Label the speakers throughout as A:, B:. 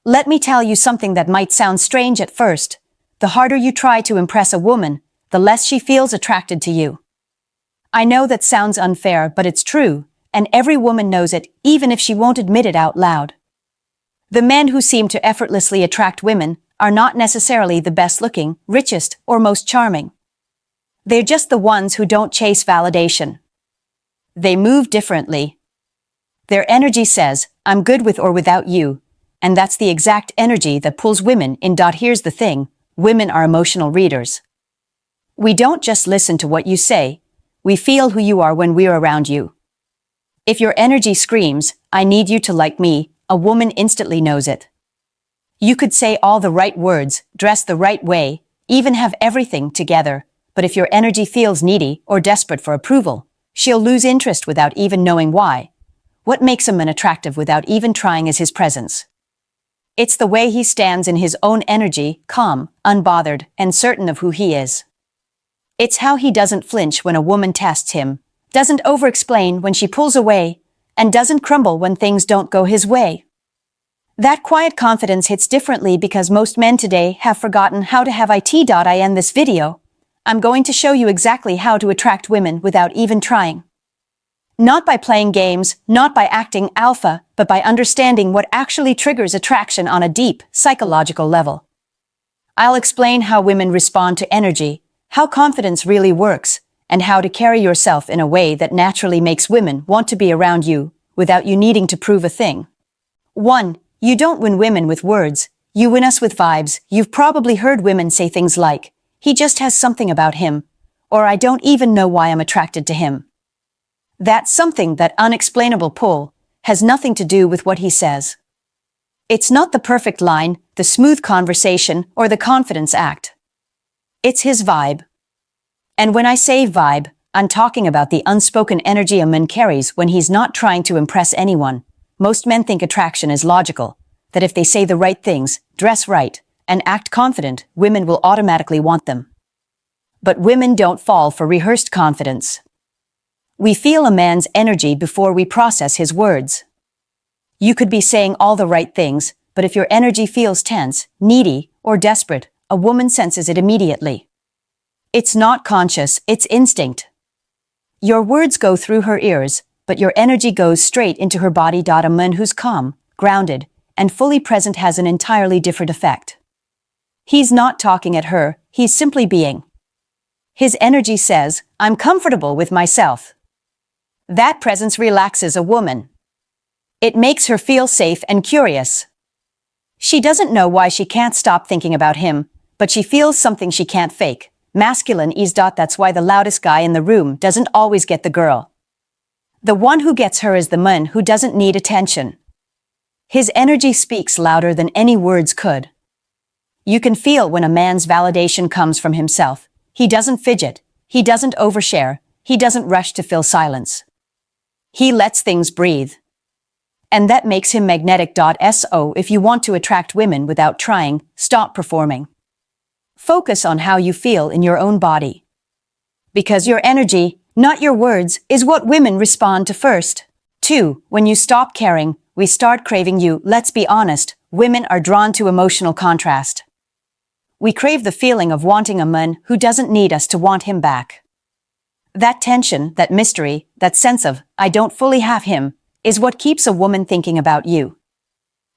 A: Let me tell you something that might sound strange at first. The harder you try to impress a woman, the less she feels attracted to you. I know that sounds unfair, but it's true, and every woman knows it, even if she won't admit it out loud. The men who seem to effortlessly attract women are not necessarily the best-looking, richest, or most charming. They're just the ones who don't chase validation. They move differently. Their energy says, "I'm good with or without you," and that's the exact energy that pulls women in. Here's the thing, women are emotional readers. We don't just listen to what you say, we feel who you are when we're around you. If your energy screams, "I need you to like me," a woman instantly knows it. You could say all the right words, dress the right way, even have everything together, but if your energy feels needy or desperate for approval, she'll lose interest without even knowing why. What makes a man attractive without even trying is his presence. It's the way he stands in his own energy, calm, unbothered, and certain of who he is. It's how he doesn't flinch when a woman tests him, doesn't overexplain when she pulls away, and doesn't crumble when things don't go his way. That quiet confidence hits differently because most men today have forgotten how to have it. In this video, I'm going to show you exactly how to attract women without even trying. Not by playing games, not by acting alpha, but by understanding what actually triggers attraction on a deep, psychological level. I'll explain how women respond to energy, how confidence really works, and how to carry yourself in a way that naturally makes women want to be around you, without you needing to prove a thing. 1. You don't win women with words, you win us with vibes. You've probably heard women say things like, "He just has something about him," or "I don't even know why I'm attracted to him." That something, that unexplainable pull, has nothing to do with what he says. It's not the perfect line, the smooth conversation, or the confidence act. It's his vibe. And when I say vibe, I'm talking about the unspoken energy a man carries when he's not trying to impress anyone. Most men think attraction is logical, that if they say the right things, dress right, and act confident, women will automatically want them. But women don't fall for rehearsed confidence. We feel a man's energy before we process his words. You could be saying all the right things, but if your energy feels tense, needy, or desperate, a woman senses it immediately. It's not conscious, it's instinct. Your words go through her ears, but your energy goes straight into her body. A man who's calm, grounded, and fully present has an entirely different effect. He's not talking at her, he's simply being. His energy says, "I'm comfortable with myself." That presence relaxes a woman. It makes her feel safe and curious. She doesn't know why she can't stop thinking about him, but she feels something she can't fake. Masculine is. That's why the loudest guy in the room doesn't always get the girl. The one who gets her is the man who doesn't need attention. His energy speaks louder than any words could. You can feel when a man's validation comes from himself. He doesn't fidget, he doesn't overshare, he doesn't rush to fill silence. He lets things breathe. And that makes him magnetic. So if you want to attract women without trying, stop performing. Focus on how you feel in your own body. Because your energy, not your words, is what women respond to first. 2. When you stop caring, we start craving you. Let's be honest, women are drawn to emotional contrast. We crave the feeling of wanting a man who doesn't need us to want him back. That tension, that mystery, that sense of, "I don't fully have him," is what keeps a woman thinking about you.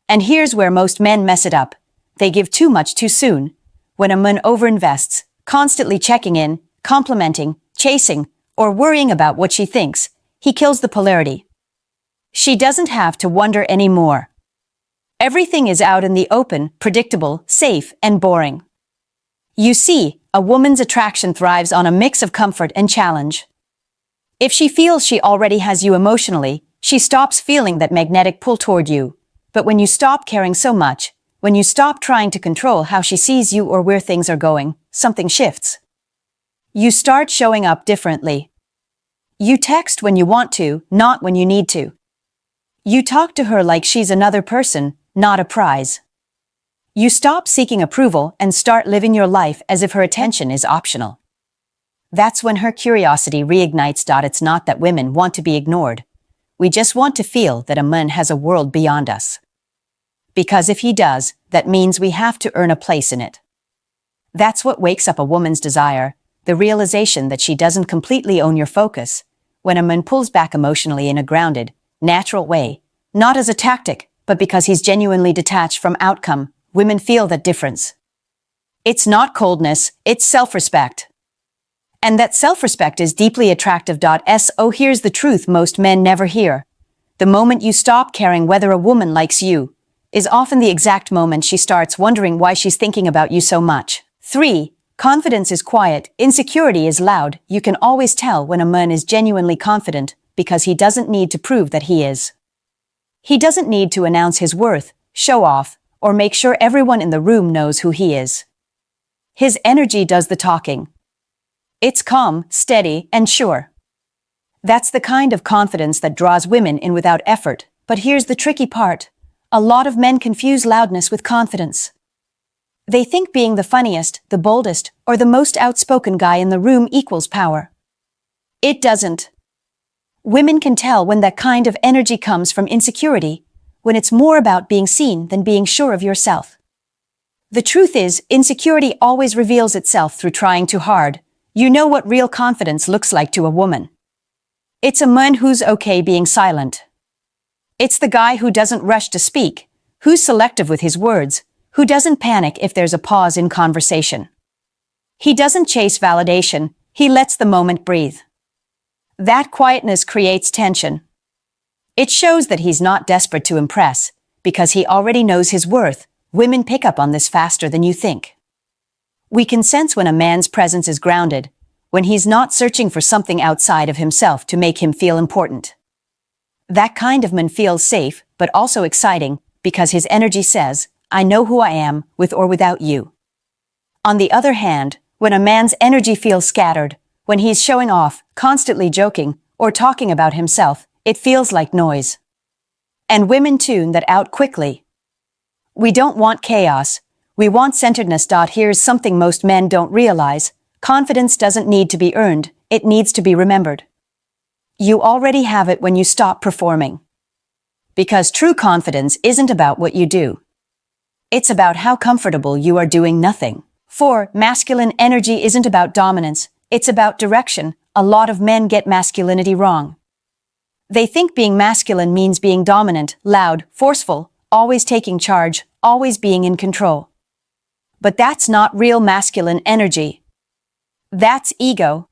A: And here's where most men mess it up. They give too much too soon. When a man overinvests, constantly checking in, complimenting, chasing, or worrying about what she thinks, he kills the polarity. She doesn't have to wonder anymore. Everything is out in the open, predictable, safe, and boring. You see, a woman's attraction thrives on a mix of comfort and challenge. If she feels she already has you emotionally, she stops feeling that magnetic pull toward you. But when you stop caring so much, when you stop trying to control how she sees you or where things are going, something shifts. You start showing up differently. You text when you want to, not when you need to. You talk to her like she's another person, not a prize. You stop seeking approval and start living your life as if her attention is optional. That's when her curiosity reignites. It's not that women want to be ignored. We just want to feel that a man has a world beyond us. Because if he does, that means we have to earn a place in it. That's what wakes up a woman's desire, the realization that she doesn't completely own your focus. When a man pulls back emotionally in a grounded, natural way, not as a tactic, but because he's genuinely detached from outcome, women feel that difference. It's not coldness, it's self-respect. And that self-respect is deeply attractive. So here's the truth most men never hear. The moment you stop caring whether a woman likes you is often the exact moment she starts wondering why she's thinking about you so much. 3. Confidence is quiet, insecurity is loud. You can always tell when a man is genuinely confident because he doesn't need to prove that he is. He doesn't need to announce his worth, show off, or make sure everyone in the room knows who he is. His energy does the talking. It's calm, steady, and sure. That's the kind of confidence that draws women in without effort. But here's the tricky part. A lot of men confuse loudness with confidence. They think being the funniest, the boldest, or the most outspoken guy in the room equals power. It doesn't. Women can tell when that kind of energy comes from insecurity, when it's more about being seen than being sure of yourself. The truth is, insecurity always reveals itself through trying too hard. You know what real confidence looks like to a woman. It's a man who's okay being silent. It's the guy who doesn't rush to speak, who's selective with his words, who doesn't panic if there's a pause in conversation. He doesn't chase validation, he lets the moment breathe. That quietness creates tension. It shows that he's not desperate to impress, because he already knows his worth. Women pick up on this faster than you think. We can sense when a man's presence is grounded, when he's not searching for something outside of himself to make him feel important. That kind of man feels safe, but also exciting, because his energy says, I know who I am, with or without you. On the other hand, when a man's energy feels scattered, when he's showing off, constantly joking, or talking about himself, it feels like noise. And women tune that out quickly. We don't want chaos, we want centeredness. Here's something most men don't realize. Confidence doesn't need to be earned, it needs to be remembered. You already have it when you stop performing. Because true confidence isn't about what you do. It's about how comfortable you are doing nothing. 4. Masculine energy isn't about dominance, it's about direction. A lot of men get masculinity wrong. They think being masculine means being dominant, loud, forceful, always taking charge, always being in control. But that's not real masculine energy. That's ego.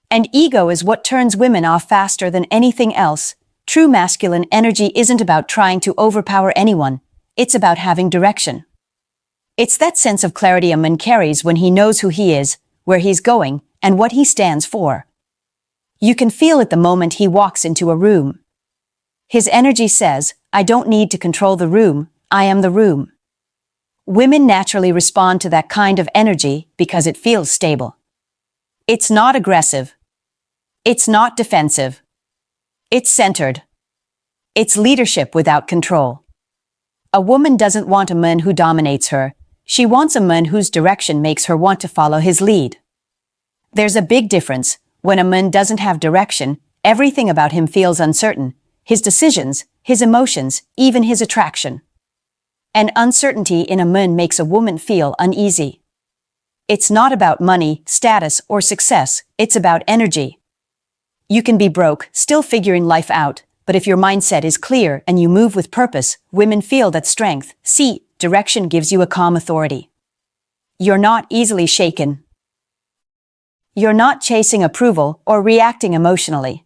A: And ego is what turns women off faster than anything else. True masculine energy isn't about trying to overpower anyone. It's about having direction. It's that sense of clarity a man carries when he knows who he is, where he's going, and what he stands for. You can feel it the moment he walks into a room. His energy says, I don't need to control the room, I am the room. Women naturally respond to that kind of energy because it feels stable. It's not aggressive. It's not defensive. It's centered. It's leadership without control. A woman doesn't want a man who dominates her. She wants a man whose direction makes her want to follow his lead. There's a big difference. When a man doesn't have direction, everything about him feels uncertain. His decisions, his emotions, even his attraction. And uncertainty in a man makes a woman feel uneasy. It's not about money, status, or success. It's about energy. You can be broke, still figuring life out, but if your mindset is clear and you move with purpose, women feel that strength. See, direction gives you a calm authority. You're not easily shaken. You're not chasing approval or reacting emotionally.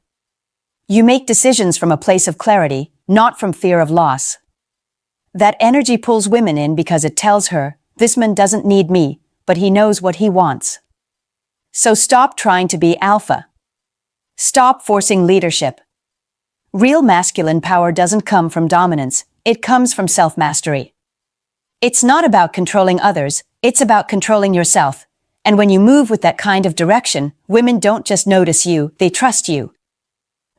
A: You make decisions from a place of clarity, not from fear of loss. That energy pulls women in because it tells her, this man doesn't need me, but he knows what he wants. So stop trying to be alpha. Stop forcing leadership. Real masculine power doesn't come from dominance, it comes from self-mastery. It's not about controlling others, it's about controlling yourself. And when you move with that kind of direction, women don't just notice you, they trust you.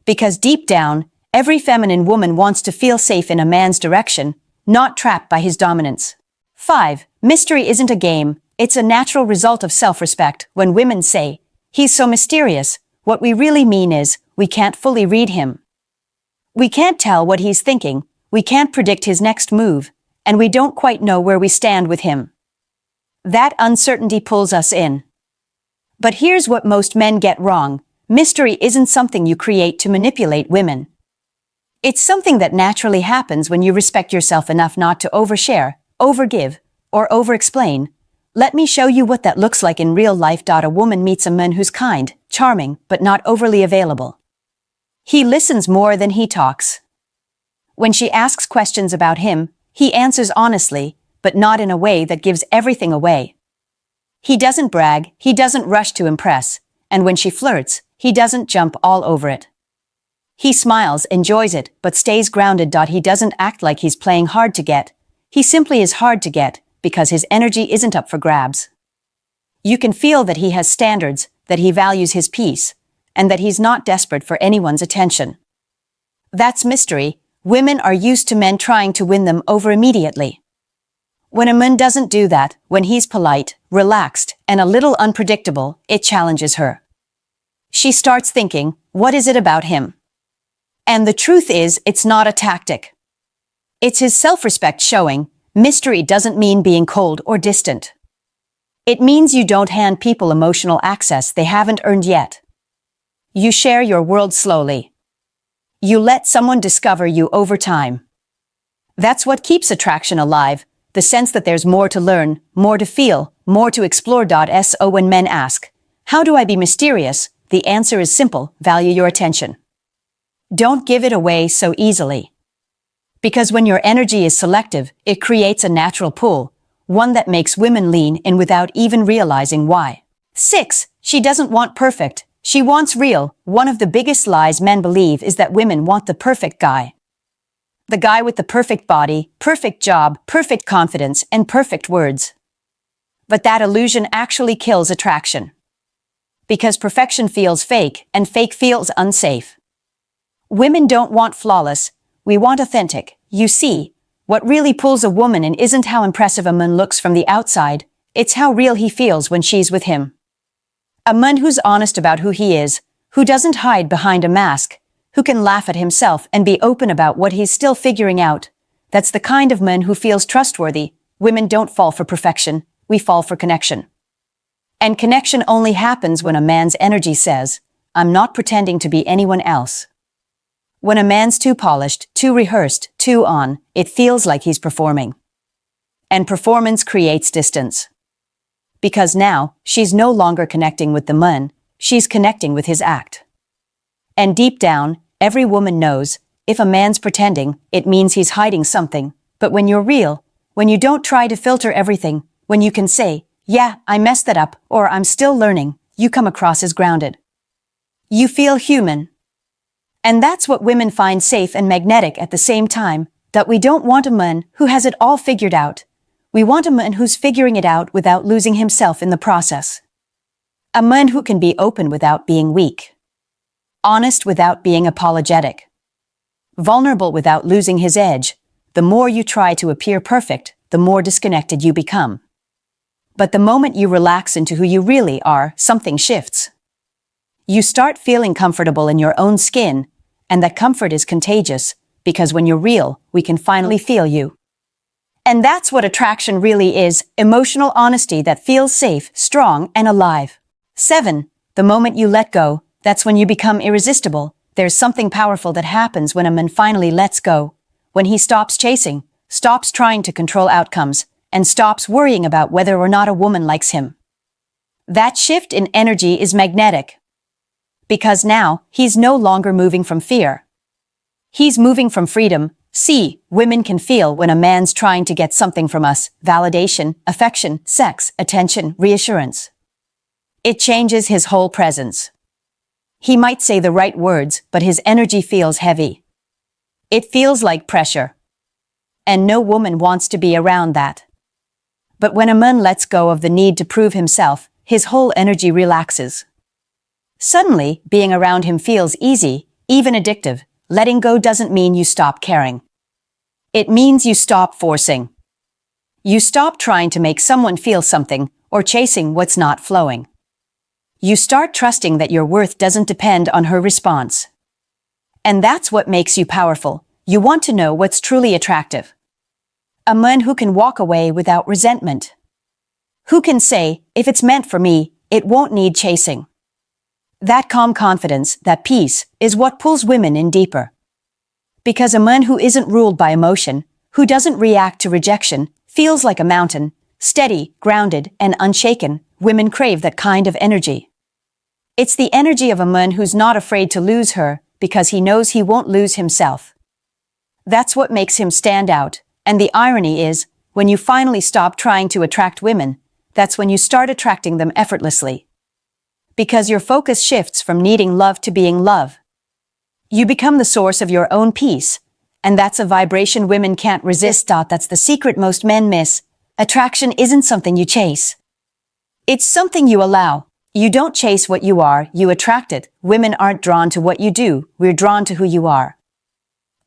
A: Because deep down, every feminine woman wants to feel safe in a man's direction, not trapped by his dominance. 5. Mystery isn't a game, it's a natural result of self-respect. When women say, he's so mysterious, what we really mean is, we can't fully read him. We can't tell what he's thinking, we can't predict his next move, and we don't quite know where we stand with him. That uncertainty pulls us in. But here's what most men get wrong. Mystery isn't something you create to manipulate women. It's something that naturally happens when you respect yourself enough not to overshare, overgive, or overexplain. Let me show you what that looks like in real life. A woman meets a man who's kind, charming, but not overly available. He listens more than he talks. When she asks questions about him, he answers honestly, but not in a way that gives everything away. He doesn't brag, he doesn't rush to impress, and when she flirts, he doesn't jump all over it. He smiles, enjoys it, but stays grounded. He doesn't act like he's playing hard to get. He simply is hard to get because his energy isn't up for grabs. You can feel that he has standards, that he values his peace, and that he's not desperate for anyone's attention. That's mystery. Women are used to men trying to win them over immediately. When a man doesn't do that, when he's polite, relaxed, and a little unpredictable, it challenges her. She starts thinking, what is it about him? And the truth is, it's not a tactic. It's his self-respect showing. Mystery doesn't mean being cold or distant. It means you don't hand people emotional access they haven't earned yet. You share your world slowly. You let someone discover you over time. That's what keeps attraction alive, the sense that there's more to learn, more to feel, more to explore. So when men ask, how do I be mysterious? The answer is simple: value your attention. Don't give it away so easily. Because when your energy is selective, it creates a natural pull, one that makes women lean in without even realizing why. 6. She doesn't want perfect. She wants real. One of the biggest lies men believe is that women want the perfect guy. The guy with the perfect body, perfect job, perfect confidence, and perfect words. But that illusion actually kills attraction. Because perfection feels fake, and fake feels unsafe. Women don't want flawless, we want authentic. You see, what really pulls a woman in isn't how impressive a man looks from the outside, it's how real he feels when she's with him. A man who's honest about who he is, who doesn't hide behind a mask, who can laugh at himself and be open about what he's still figuring out. That's the kind of man who feels trustworthy. Women don't fall for perfection, we fall for connection. And connection only happens when a man's energy says, I'm not pretending to be anyone else. When a man's too polished, too rehearsed, too on, it feels like he's performing. And performance creates distance. Because now, she's no longer connecting with the man, she's connecting with his act. And deep down, every woman knows, if a man's pretending, it means he's hiding something. But when you're real, when you don't try to filter everything, when you can say, yeah, I messed that up, or I'm still learning, you come across as grounded. You feel human. And that's what women find safe and magnetic at the same time, that we don't want a man who has it all figured out. We want a man who's figuring it out without losing himself in the process. A man who can be open without being weak. Honest without being apologetic. Vulnerable without losing his edge. The more you try to appear perfect, the more disconnected you become. But the moment you relax into who you really are, something shifts. You start feeling comfortable in your own skin, and that comfort is contagious, because when you're real, we can finally feel you. And that's what attraction really is, emotional honesty that feels safe, strong, and alive. 7. The moment you let go, that's when you become irresistible. There's something powerful that happens when a man finally lets go. When he stops chasing, stops trying to control outcomes, and stops worrying about whether or not a woman likes him. That shift in energy is magnetic. Because now, he's no longer moving from fear. He's moving from freedom. See, women can feel when a man's trying to get something from us: validation, affection, sex, attention, reassurance. It changes his whole presence. He might say the right words, but his energy feels heavy. It feels like pressure. And no woman wants to be around that. But when a man lets go of the need to prove himself, his whole energy relaxes. Suddenly, being around him feels easy, even addictive. Letting go doesn't mean you stop caring. It means you stop forcing. You stop trying to make someone feel something, or chasing what's not flowing. You start trusting that your worth doesn't depend on her response. And that's what makes you powerful. You want to know what's truly attractive. A man who can walk away without resentment. Who can say, if it's meant for me, it won't need chasing. That calm confidence, that peace, is what pulls women in deeper. Because a man who isn't ruled by emotion, who doesn't react to rejection, feels like a mountain, steady, grounded, and unshaken. Women crave that kind of energy. It's the energy of a man who's not afraid to lose her because he knows he won't lose himself. That's what makes him stand out, and the irony is, when you finally stop trying to attract women, that's when you start attracting them effortlessly. Because your focus shifts from needing love to being love. You become the source of your own peace, and that's a vibration women can't resist. That's the secret most men miss. Attraction isn't something you chase. It's something you allow. You don't chase what you are, you attract it. Women aren't drawn to what you do, we're drawn to who you are.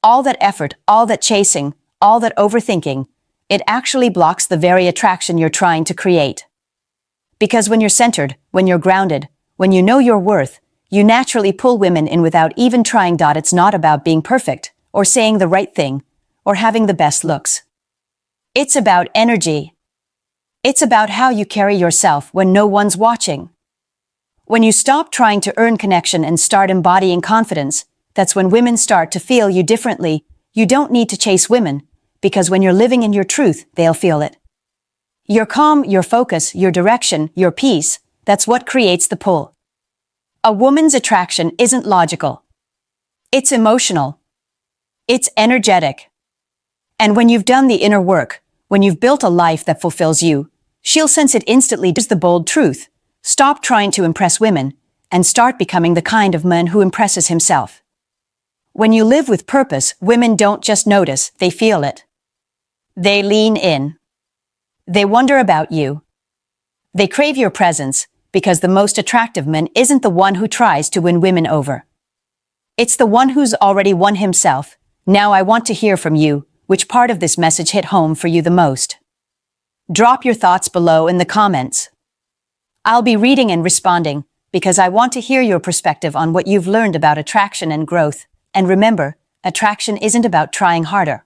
A: All that effort, all that chasing, all that overthinking, it actually blocks the very attraction you're trying to create. Because when you're centered, when you're grounded, when you know your worth, you naturally pull women in without even trying. It's not about being perfect, or saying the right thing, or having the best looks. It's about energy. It's about how you carry yourself when no one's watching. When you stop trying to earn connection and start embodying confidence, that's when women start to feel you differently. You don't need to chase women, because when you're living in your truth, they'll feel it. Your calm, your focus, your direction, your peace, that's what creates the pull. A woman's attraction isn't logical. It's emotional. It's energetic. And when you've done the inner work, when you've built a life that fulfills you, she'll sense it instantly. Here's the bold truth. Stop trying to impress women and start becoming the kind of man who impresses himself. When you live with purpose, women don't just notice, they feel it. They lean in. They wonder about you. They crave your presence, because the most attractive man isn't the one who tries to win women over. It's the one who's already won himself. Now I want to hear from you. Which part of this message hit home for you the most? Drop your thoughts below in the comments. I'll be reading and responding, because I want to hear your perspective on what you've learned about attraction and growth. And remember, attraction isn't about trying harder.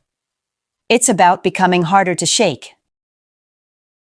A: It's about becoming harder to shake.